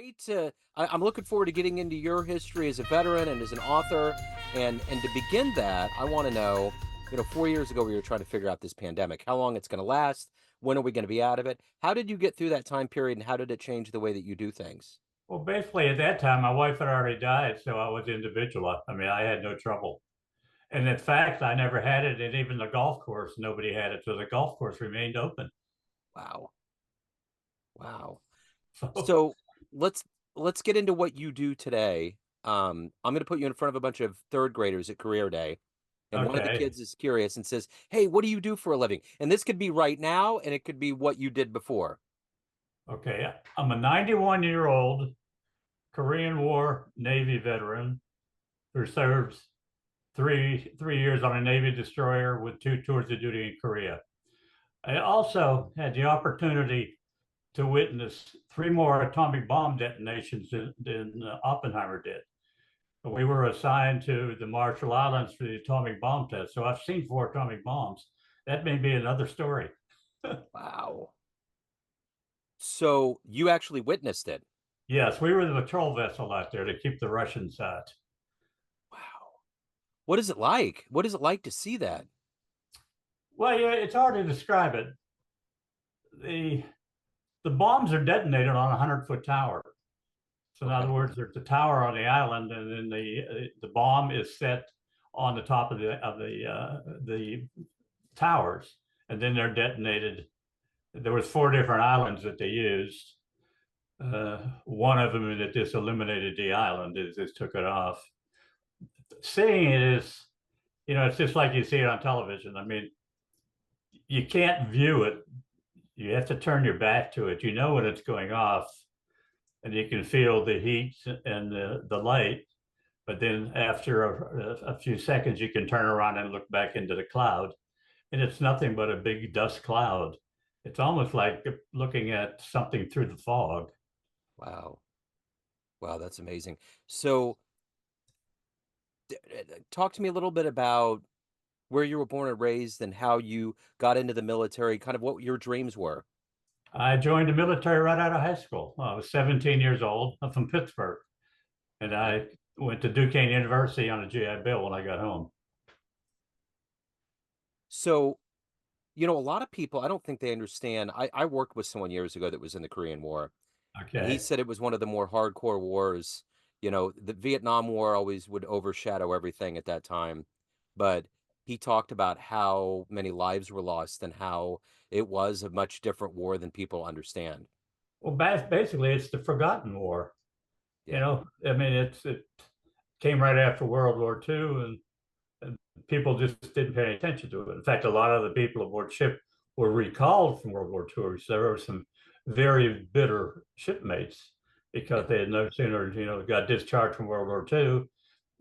great to. I'm looking forward to getting into your history as a veteran and as an author. And to begin that, I want to know, 4 years ago we were trying to figure out this pandemic, how long it's going to last, when are we going to be out of it? How did you get through that time period, and how did it change the way that you do things? Well, basically, at that time, my wife had already died, so I was individual. I mean, I had no trouble. And in fact, I never had it. And even the golf course, nobody had it. So the golf course remained open. Wow, wow. So, So let's let's get into what you do today. I'm going to put you in front of a bunch of third graders at career day. And one of the okay. kids is curious and says, "Hey, what do you do for a living?" And this could be right now, and it could be what you did before. Okay. I'm a 91-year-old Korean War Navy veteran who served three years on a Navy destroyer with 2 tours of duty in Korea. I also had the opportunity to witness 3 more atomic bomb detonations than Oppenheimer did. We were assigned to the Marshall Islands for the atomic bomb test. So I've seen 4 atomic bombs. That may be another story. Wow. So you actually witnessed it. Yes, we were the patrol vessel out there to keep the Russians out. Wow. What is it like? What is it like to see that? Well, yeah, it's hard to describe it. The the bombs are detonated on a 100-foot tower. So in other Okay. words, there's a tower on the island, and then the bomb is set on the top of the towers, and then they're detonated. There was 4 different islands that they used. One of them that just eliminated the island, it just took it off. Seeing it is, it's just like you see it on television. I mean, you can't view it. You have to turn your back to it. You know when it's going off, and you can feel the heat and the light. But then after a few seconds, you can turn around and look back into the cloud, and it's nothing but a big dust cloud. It's almost like looking at something through the fog. Wow. Wow, that's amazing. So talk to me a little bit about where you were born and raised and how you got into the military, kind of what your dreams were. I joined the military right out of high school. I was 17 years old. I'm from Pittsburgh, and Okay. I went to Duquesne University on a GI Bill when I got home. So, a lot of people, I don't think they understand. I worked with someone years ago that was in the Korean War, and he Okay. said it was one of the more hardcore wars. The Vietnam War always would overshadow everything at that time, but he talked about how many lives were lost and how it was a much different war than people understand. Well, basically, it's the forgotten war. Yeah. I mean, it came right after World War II, and people just didn't pay attention to it. In fact, a lot of the people aboard ship were recalled from World War II. So there were some very bitter shipmates because Yeah. they had no sooner, got discharged from World War II,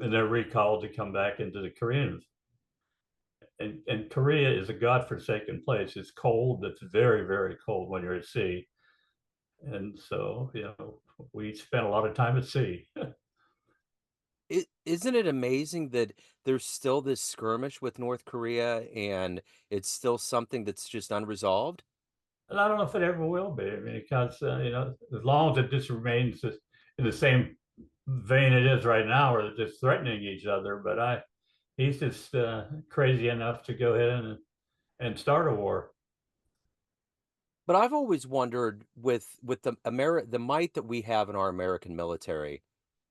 and they're recalled to come back into the Koreans. And Korea is a godforsaken place. It's cold. It's very, very cold when you're at sea. And so, we spent a lot of time at sea. Isn't it amazing that there's still this skirmish with North Korea and it's still something that's just unresolved? And I don't know if it ever will be. I mean, because as long as it just remains in the same vein it is right now, or just threatening each other. But he's just crazy enough to go ahead and start a war. But I've always wondered with the might that we have in our American military,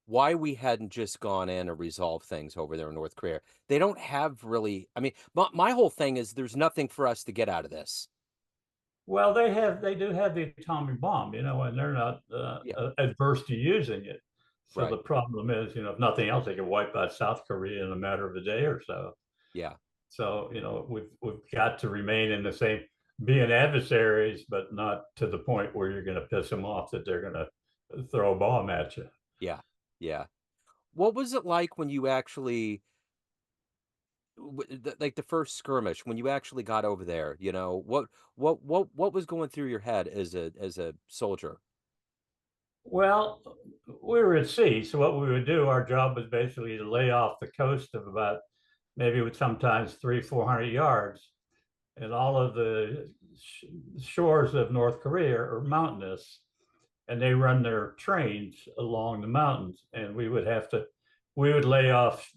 why we hadn't just gone in and resolved things over there in North Korea. They don't have really, I mean, my whole thing is there's nothing for us to get out of this. Well, they do have the atomic bomb, and they're not Yeah, adverse to using it. So the right. problem is, if nothing else, they can wipe out South Korea in a matter of a day or so. Yeah. So, we've got to remain in the same, being adversaries, but not to the point where you're going to piss them off that they're going to throw a bomb at you. Yeah. Yeah. What was it like when you actually like the first skirmish when you actually got over there, what was going through your head as a soldier? Well, we were at sea, so what we would do, our job was basically to lay off the coast of about maybe with sometimes 300-400 yards, and all of the shores of North Korea are mountainous, and they run their trains along the mountains, and we would lay off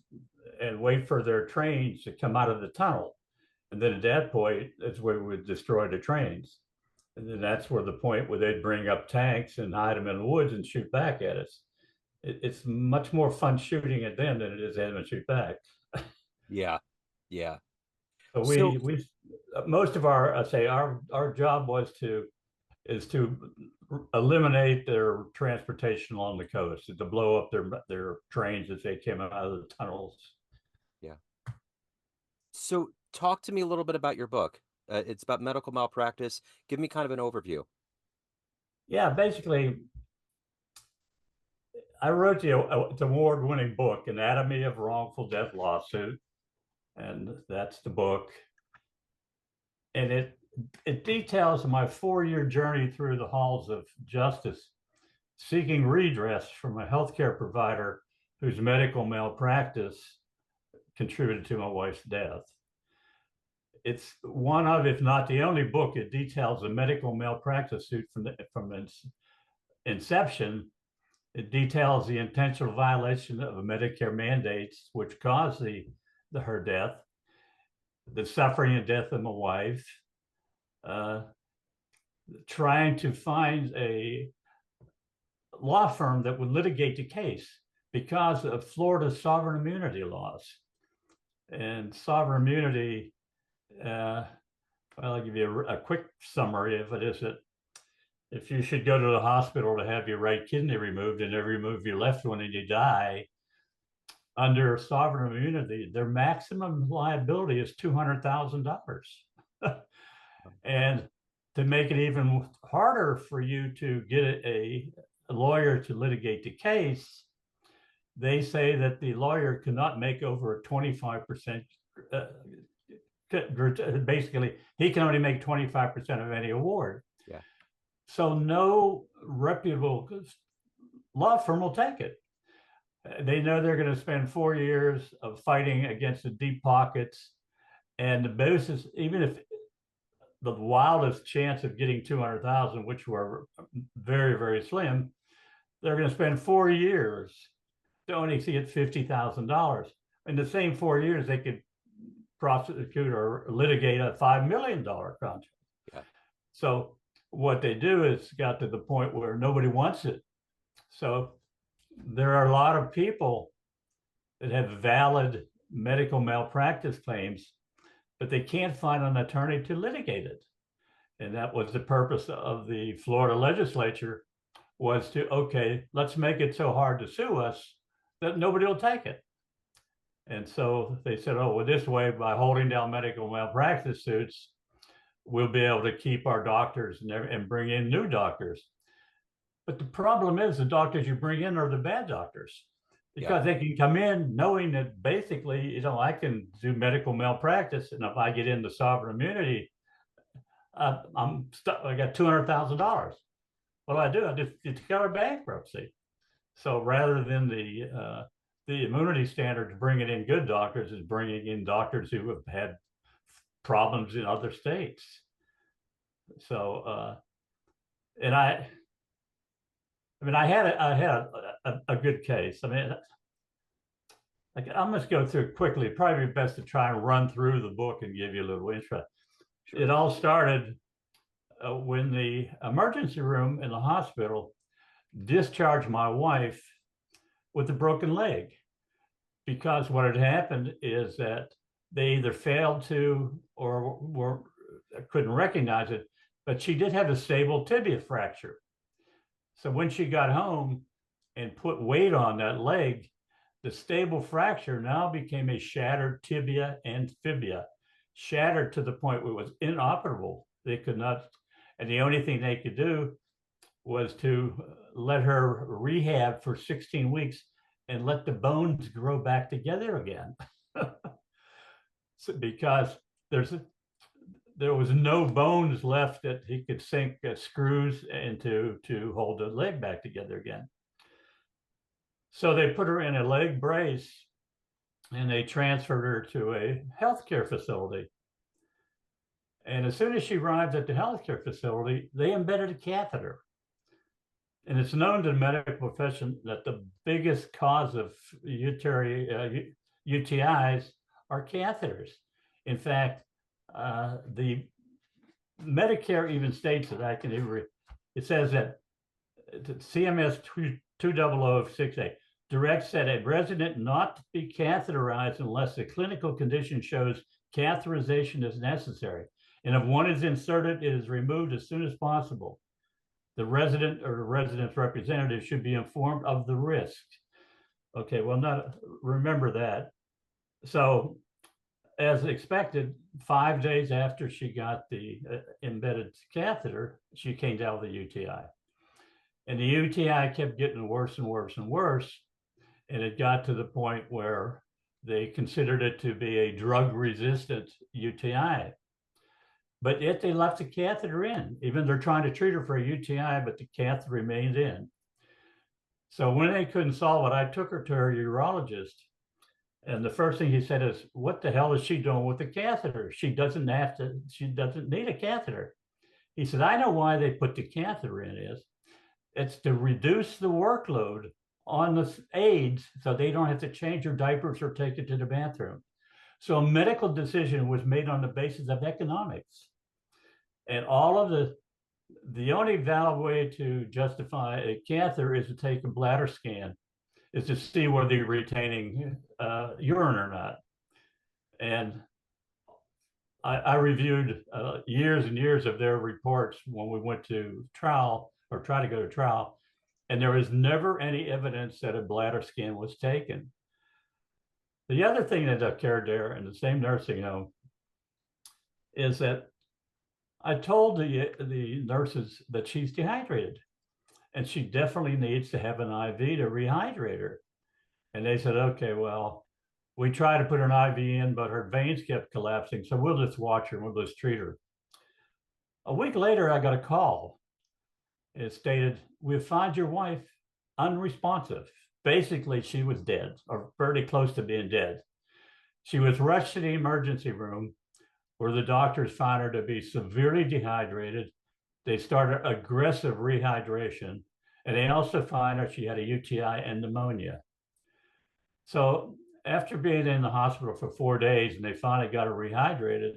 and wait for their trains to come out of the tunnel. And then at that point, that's where we would destroy the trains. And then that's where the point where they'd bring up tanks and hide them in the woods and shoot back at us. It's much more fun shooting at them than it is having them shoot back. Yeah. Yeah. So So we most of our I say our job was to is to eliminate their transportation along the coast, to blow up their trains as they came out of the tunnels. yeah. So talk to me a little bit about your book. It's about medical malpractice. Give me kind of an overview. Yeah, basically, I wrote the award-winning book, Anatomy of Wrongful Death Lawsuit, and that's the book. And it details my 4-year journey through the halls of justice, seeking redress from a healthcare provider whose medical malpractice contributed to my wife's death. It's one of, if not the only book, it details a medical malpractice suit from its inception. It details the intentional violation of a Medicare mandates, which caused her death, the suffering and death of my wife, trying to find a law firm that would litigate the case because of Florida's sovereign immunity laws. And sovereign immunity, well, I'll give you a quick summary of it, is that if you should go to the hospital to have your right kidney removed and they remove your left one and you die, under sovereign immunity, their maximum liability is $200,000. And to make it even harder for you to get a lawyer to litigate the case, they say that the lawyer cannot make over a 25%. Basically, he can only make 25% of any award. Yeah. So no reputable law firm will take it. They know they're going to spend 4 years of fighting against the deep pockets, and the basis, even if the wildest chance of getting 200,000, which were very, very slim, they're going to spend 4 years to only get $50,000. In the same 4 years, they could prosecute or litigate a $5 million contract. Yeah. So what they do is got to the point where nobody wants it. So there are a lot of people that have valid medical malpractice claims, but they can't find an attorney to litigate it. And that was the purpose of the Florida legislature, was to, okay, let's make it so hard to sue us that nobody will take it. And so they said, oh, well, this way, by holding down medical malpractice suits, we'll be able to keep our doctors and bring in new doctors. But the problem is the doctors you bring in are the bad doctors, because they can come in knowing that basically, I can do medical malpractice, and if I get into sovereign immunity, I'm stuck. I got $200,000. What do? I just declare bankruptcy. So rather than the immunity standards bringing in good doctors, is bringing in doctors who have had problems in other states. So and I had a good case. I mean, I must go through quickly. Probably best to try and run through the book and give you a little intro. Sure. It all started when the emergency room in the hospital discharged my wife with a broken leg, because what had happened is that they either failed to or couldn't recognize it, but she did have a stable tibia fracture. So when she got home and put weight on that leg, the stable fracture now became a shattered tibia and fibula, shattered to the point where it was inoperable. They could not, and the only thing they could do was to let her rehab for 16 weeks and let the bones grow back together again. So, because there was no bones left that he could sink screws into to hold the leg back together again. So they put her in a leg brace and they transferred her to a healthcare facility. And as soon as she arrived at the healthcare facility, they embedded a catheter. And it's known to the medical profession that the biggest cause of UTIs are catheters. In fact, the Medicare even states that it says that CMS 20068 directs that a resident not be catheterized unless the clinical condition shows catheterization is necessary. And if one is inserted, it is removed as soon as possible. The resident or the resident's representative should be informed of the risk. Okay, well, not remember that. So, as expected, 5 days after she got the embedded catheter, she came down with a UTI. And the UTI kept getting worse and worse and worse. And it got to the point where they considered it to be a drug resistant UTI. But yet they left the catheter in. Even they're trying to treat her for a UTI, but the catheter remained in. So when they couldn't solve it, I took her to her urologist. And the first thing he said is, what the hell is she doing with the catheter? She doesn't need a catheter. He said, I know why they put the catheter in is it's to reduce the workload on the aides so they don't have to change their diapers or take it to the bathroom. So a medical decision was made on the basis of economics. And all of the only valid way to justify a catheter is to take a bladder scan, is to see whether you're retaining urine or not. And I reviewed years and years of their reports when we went to trial or try to go to trial, and there was never any evidence that a bladder scan was taken. The other thing that occurred there in the same nursing home is that I told the nurses that she's dehydrated and she definitely needs to have an IV to rehydrate her. And they said, okay, well, we tried to put an IV in, but her veins kept collapsing. So we'll just watch her and we'll just treat her. A week later, I got a call. It stated, we found your wife unresponsive. Basically, she was dead or very close to being dead. She was rushed to the emergency room where the doctors found her to be severely dehydrated. They started aggressive rehydration, and they also found her she had a UTI and pneumonia. So after being in the hospital for 4 days, and they finally got her rehydrated,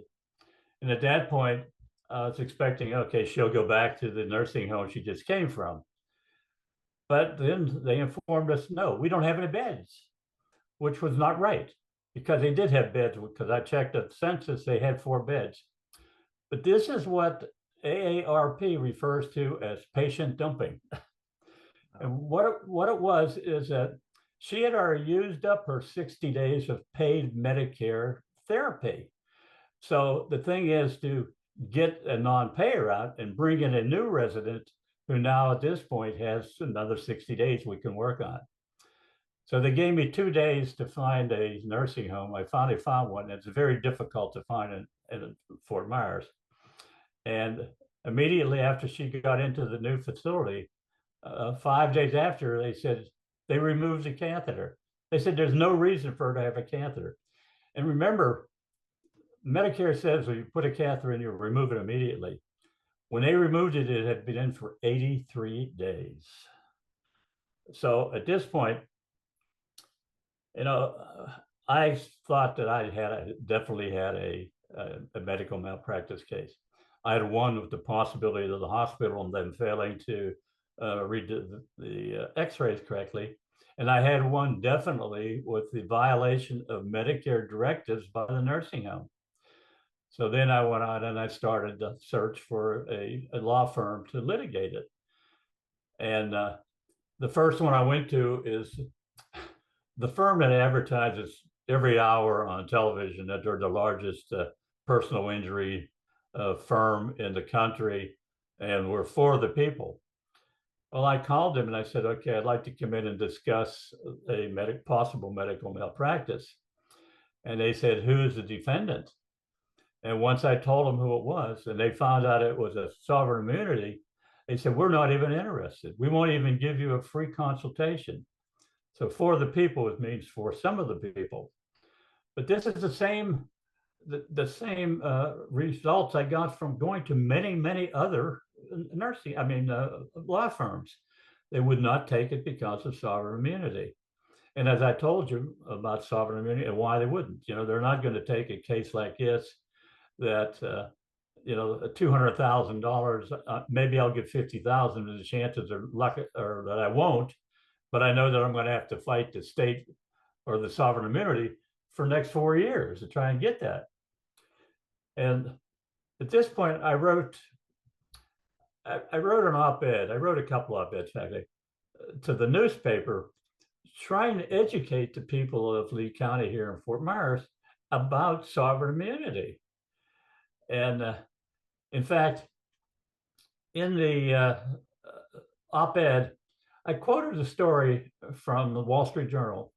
and at that point, I was expecting, okay, she'll go back to the nursing home she just came from. But then they informed us, no, we don't have any beds, which was not right because they did have beds because I checked the census, they had 4 beds. But this is what AARP refers to as patient dumping. And what it was is that she had already used up her 60 days of paid Medicare therapy. So the thing is to get a non-payer out and bring in a new resident who now at this point has another 60 days we can work on. So they gave me 2 days to find a nursing home. I finally found one. It's very difficult to find in Fort Myers. And immediately after she got into the new facility, 5 days after, they said they removed the catheter. They said there's no reason for her to have a catheter. And remember, Medicare says when you put a catheter in, you remove it immediately. When they removed it, it had been in for 83 days. So at this point, I thought that I definitely had a medical malpractice case. I had one with the possibility of the hospital and them failing to read the x-rays correctly. And I had one definitely with the violation of Medicare directives by the nursing home. So then I went out and I started to search for a law firm to litigate it. And the first one I went to is the firm that advertises every hour on television that they're the largest personal injury firm in the country and we're for the people. Well, I called them and I said, okay, I'd like to come in and discuss a possible medical malpractice. And they said, who is the defendant? And once I told them who it was, and they found out it was a sovereign immunity, they said, we're not even interested. We won't even give you a free consultation. So for the people, it means for some of the people. But this is the same results I got from going to many other law firms. they would not take it because of sovereign immunity. And as I told you about sovereign immunity and why they wouldn't, they're not going to take a case like this that, $200,000, maybe I'll get 50,000, and the chances are lucky or that I won't, but I know that I'm going to have to fight the state or the sovereign immunity for the next 4 years to try and get that. And at this point, I wrote an op-ed. I wrote a couple op-eds, actually, to the newspaper, trying to educate the people of Lee County here in Fort Myers about sovereign immunity. And in fact, in the op-ed, I quoted a story from the Wall Street Journal,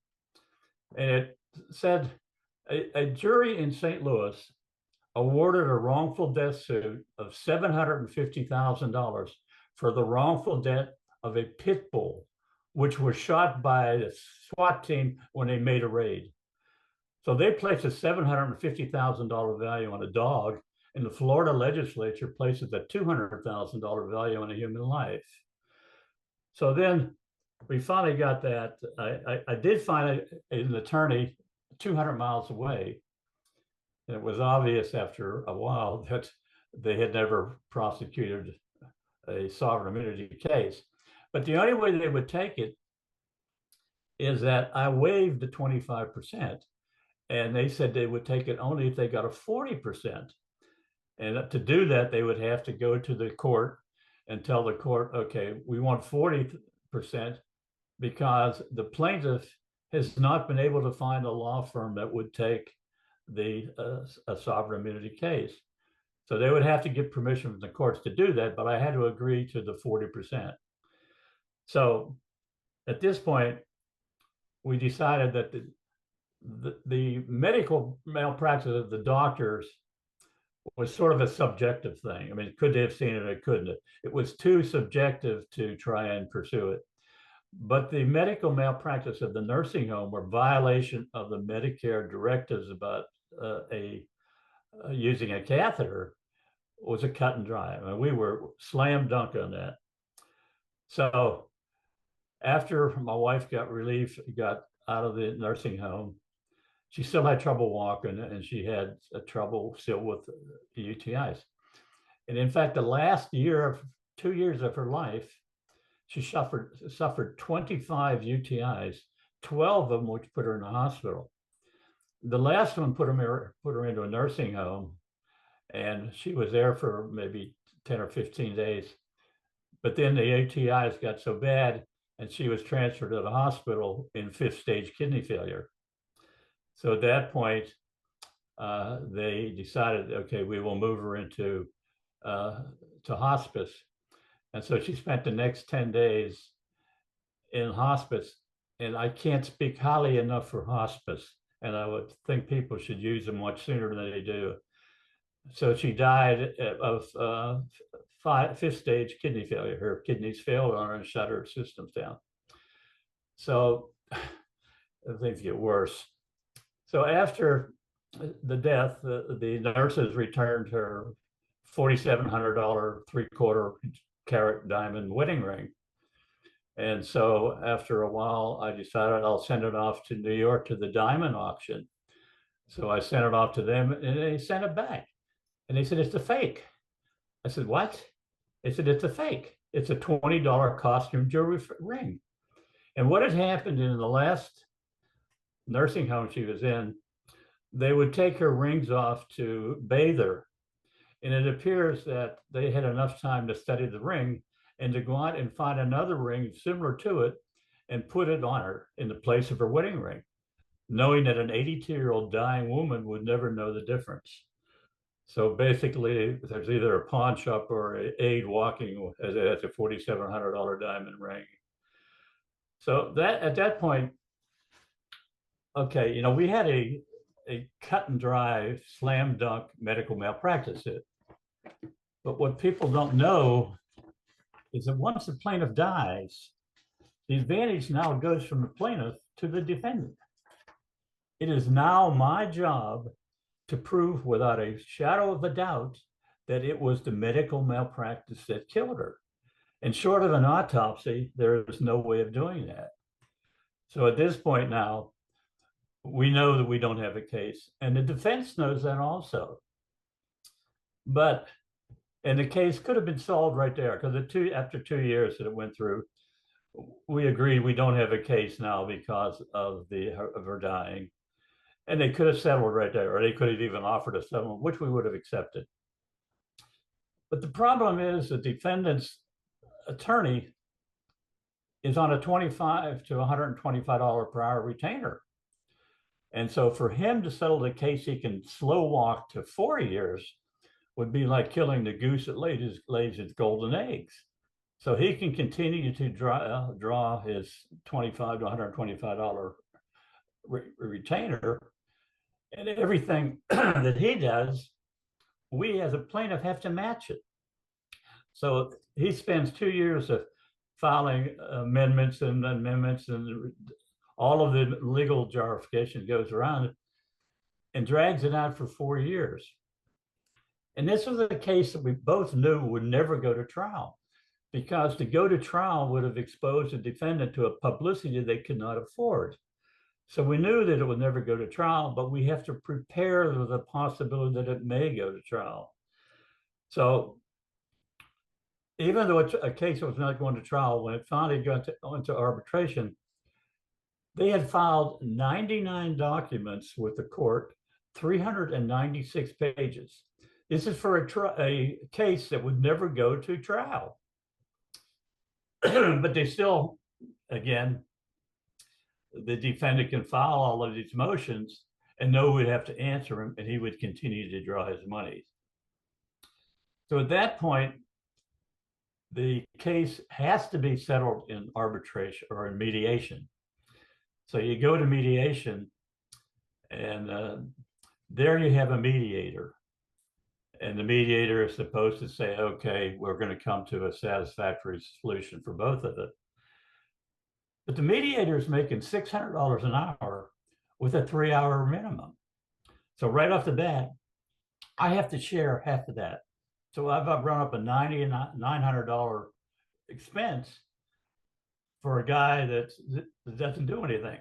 and it said a jury in St. Louis awarded a wrongful death suit of $750,000 for the wrongful death of a pit bull, which was shot by the SWAT team when they made a raid. So they placed a $750,000 value on a dog, and the Florida legislature places a $200,000 value on a human life. So then we finally got that. I did find an attorney 200 miles away. And it was obvious after a while that they had never prosecuted a sovereign immunity case. But the only way they would take it is that I waived the 25%. And they said they would take it only if they got a 40%. And to do that, they would have to go to the court and tell the court, okay, we want 40% because the plaintiff has not been able to find a law firm that would take a sovereign immunity case. So they would have to get permission from the courts to do that, but I had to agree to the 40%. So at this point, we decided that the medical malpractice of the doctors was sort of a subjective thing. I mean, could they have seen it or couldn't it? It was too subjective to try and pursue it. But the medical malpractice of the nursing home were violation of the Medicare directives about using a catheter was a cut and dry. I mean, we were slam dunk on that. So after my wife got relief, got out of the nursing home, she still had trouble walking, and she had trouble still with UTIs. And in fact, the last 2 years of her life, she suffered 25 UTIs, 12 of them which put her in the hospital. The last one put her into a nursing home, and she was there for maybe 10 or 15 days. But then the UTIs got so bad, and she was transferred to the hospital in 5th stage kidney failure. So at that point, they decided, okay, we will move her into to hospice. And so she spent the next 10 days in hospice. And I can't speak highly enough for hospice. And I would think people should use them much sooner than they do. So she died of 5th stage kidney failure. Her kidneys failed on her and shut her systems down. So things get worse. So after the death, the nurses returned her $4,700 3/4 carat diamond wedding ring. And so after a while, I decided I'll send it off to New York to the diamond auction. So I sent it off to them, and they sent it back. And they said, it's a fake. I said, what? They said, it's a fake. It's a $20 costume jewelry ring. And what had happened in the last nursing home she was in, they would take her rings off to bathe her. And it appears that they had enough time to study the ring and to go out and find another ring similar to it and put it on her in the place of her wedding ring, knowing that an 82-year-old dying woman would never know the difference. So basically, there's either a pawn shop or an aide walking as a $4,700 diamond ring. So that at that point, okay, we had a cut and dry, slam dunk medical malpractice hit. But what people don't know is that once the plaintiff dies, the advantage now goes from the plaintiff to the defendant. It is now my job to prove without a shadow of a doubt that it was the medical malpractice that killed her. And short of an autopsy, there is no way of doing that. So at this point now, we know that we don't have a case, and the defense knows that also. But and the case could have been solved right there because after 2 years that it went through, we agreed we don't have a case now because of her dying, and they could have settled right there, or they could have even offered a settlement, which we would have accepted. But the problem is the defendant's attorney is on a $25 to $125 per hour retainer. And so for him to settle the case, he can slow walk to 4 years would be like killing the goose that lays its golden eggs. So he can continue to draw his $25 to $125 retainer, and everything that he does, we as a plaintiff have to match it. So he spends 2 years of filing amendments and all of the legal jarification goes around it and drags it out for 4 years. And this was a case that we both knew would never go to trial, because to go to trial would have exposed the defendant to a publicity they could not afford. So we knew that it would never go to trial, but we have to prepare for the possibility that it may go to trial. So even though a case was not going to trial, when it finally got into arbitration, they had filed 99 documents with the court, 396 pages. This is for a case that would never go to trial. But they still, again, the defendant can file all of these motions and no one would have to answer him, and he would continue to draw his money. So at that point, the case has to be settled in arbitration or in mediation. So you go to mediation, and there you have a mediator. And the mediator is supposed to say, okay, we're going to come to a satisfactory solution for both of it. But the mediator is making $600 an hour with a 3-hour minimum. So right off the bat, I have to share half of that. So I've run up a $90 and $900 expense for a guy that doesn't do anything.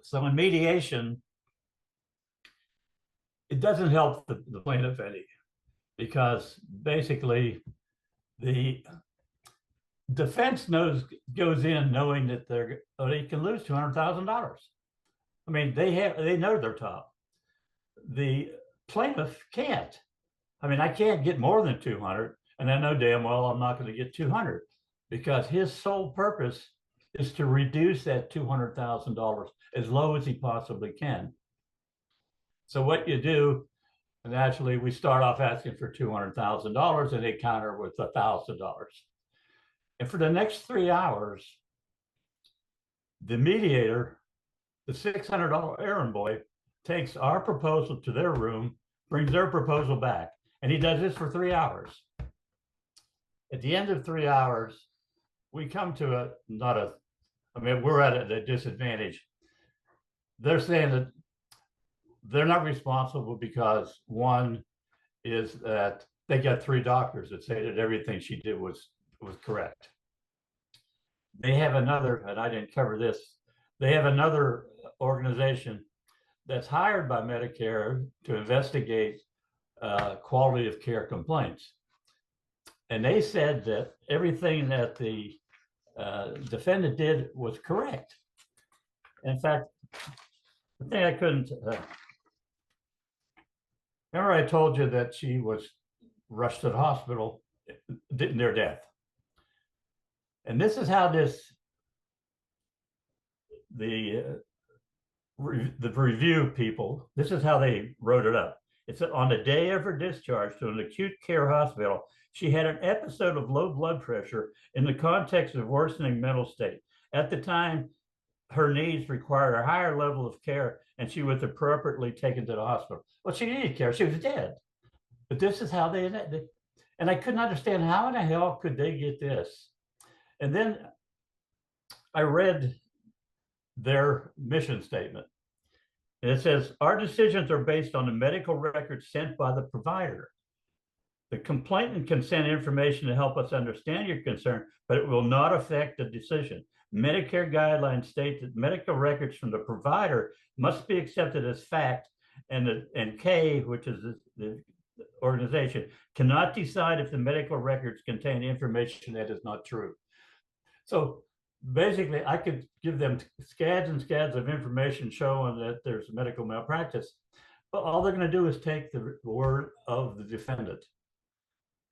So in mediation, it doesn't help the plaintiff any, because basically the defense goes in knowing that they can lose $200,000. I mean, they know they're top. The plaintiff can't. I mean, I can't get more than 200, and I know damn well I'm not going to get 200, because his sole purpose is to reduce that $200,000 as low as he possibly can. So what you do, naturally, we start off asking for $200,000, and they counter with $1,000. And for the next 3 hours, the mediator, the $600 errand boy, takes our proposal to their room, brings their proposal back, and he does this for 3 hours. At the end of 3 hours, we come to we're at a disadvantage. They're saying that they're not responsible because one is that they got 3 doctors that say that everything she did was correct. They have another, and I didn't cover this, they have another organization that's hired by Medicare to investigate quality of care complaints. And they said that everything that the defendant did was correct. In fact, the thing I couldn't, remember I told you that she was rushed to the hospital near death. And this is how the review people, this is how they wrote it up. It said, on the day of her discharge to an acute care hospital, she had an episode of low blood pressure in the context of worsening mental state. At the time, her needs required a higher level of care, and she was appropriately taken to the hospital. Well, she needed care. She was dead. But this is how they and I couldn't understand how in the hell could they get this. And then I read their mission statement. And it says, our decisions are based on the medical records sent by the provider. The complainant can send information to help us understand your concern, but it will not affect the decision. Medicare guidelines state that medical records from the provider must be accepted as fact, and K, which is the organization, cannot decide if the medical records contain information that is not true. So basically, I could give them scads and scads of information showing that there's medical malpractice, but all they're going to do is take the word of the defendant.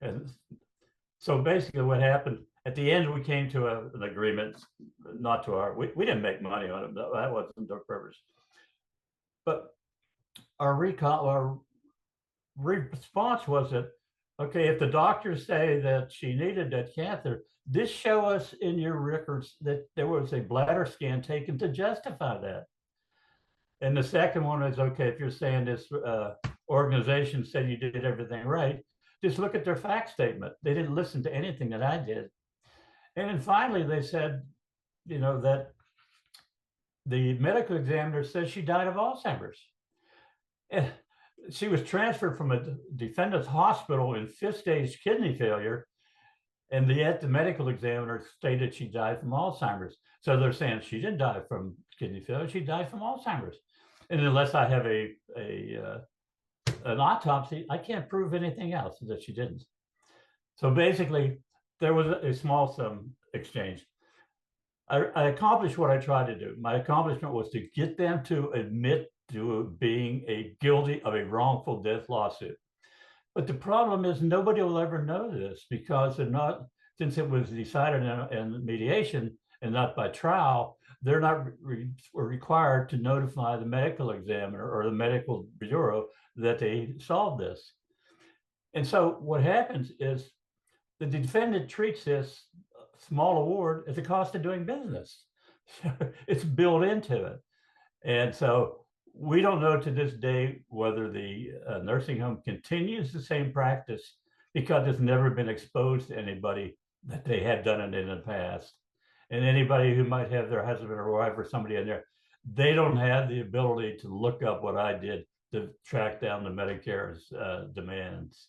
And so basically what happened at the end, we came to an agreement, not to we didn't make money on it. That wasn't our purpose. But our response was that, okay, if the doctors say that she needed that catheter, this show us in your records that there was a bladder scan taken to justify that. And the second one is, okay, if you're saying this organization said you did everything right, just look at their fact statement. They didn't listen to anything that I did. And then finally they said, that the medical examiner says she died of Alzheimer's. And she was transferred from a defendant's hospital in 5th stage kidney failure, and yet the medical examiner stated she died from Alzheimer's. So they're saying she didn't die from kidney failure, she died from Alzheimer's. And unless I have an autopsy, I can't prove anything else that she didn't. So basically, there was a small sum exchange. I accomplished what I tried to do. My accomplishment was to get them to admit to being guilty of a wrongful death lawsuit. But the problem is nobody will ever know this because they're not, since it was decided in mediation and not by trial, they're not required to notify the medical examiner or the medical bureau that they solved this. And so what happens is the defendant treats this small award as a cost of doing business. It's built into it. And so we don't know to this day whether the nursing home continues the same practice because it's never been exposed to anybody that they had done it in the past. And anybody who might have their husband or wife or somebody in there, they don't have the ability to look up what I did to track down the Medicare's demands.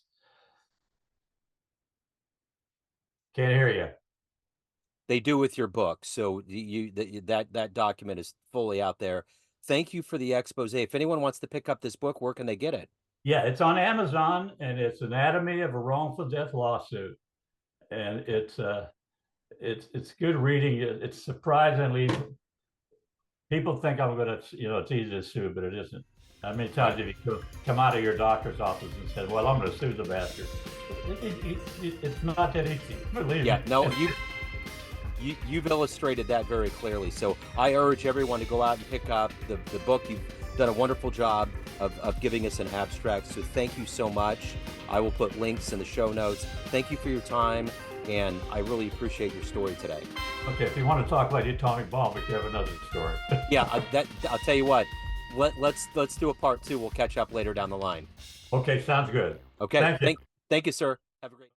Can't hear you. They do with your book. So that document is fully out there. Thank you for the expose. If anyone wants to pick up this book, where can they get it? Yeah, it's on Amazon, and it's Anatomy of a Wrongful Death Lawsuit. And it's good reading. It's surprisingly, people think I'm going to, it's easy to sue, but it isn't. How many times have you come out of your doctor's office and said, well, I'm going to sue the bastard? It's not that easy. Believe me. No, you've illustrated that very clearly. So I urge everyone to go out and pick up the book. You've done a wonderful job of giving us an abstract. So thank you so much. I will put links in the show notes. Thank you for your time, and I really appreciate your story today. Okay, if you want to talk about the atomic bomb, we can have another story. Yeah, I'll tell you what. Let's do a part 2. We'll catch up later down the line. Okay, sounds good. Okay, Thank you. Thank you, sir. Have a great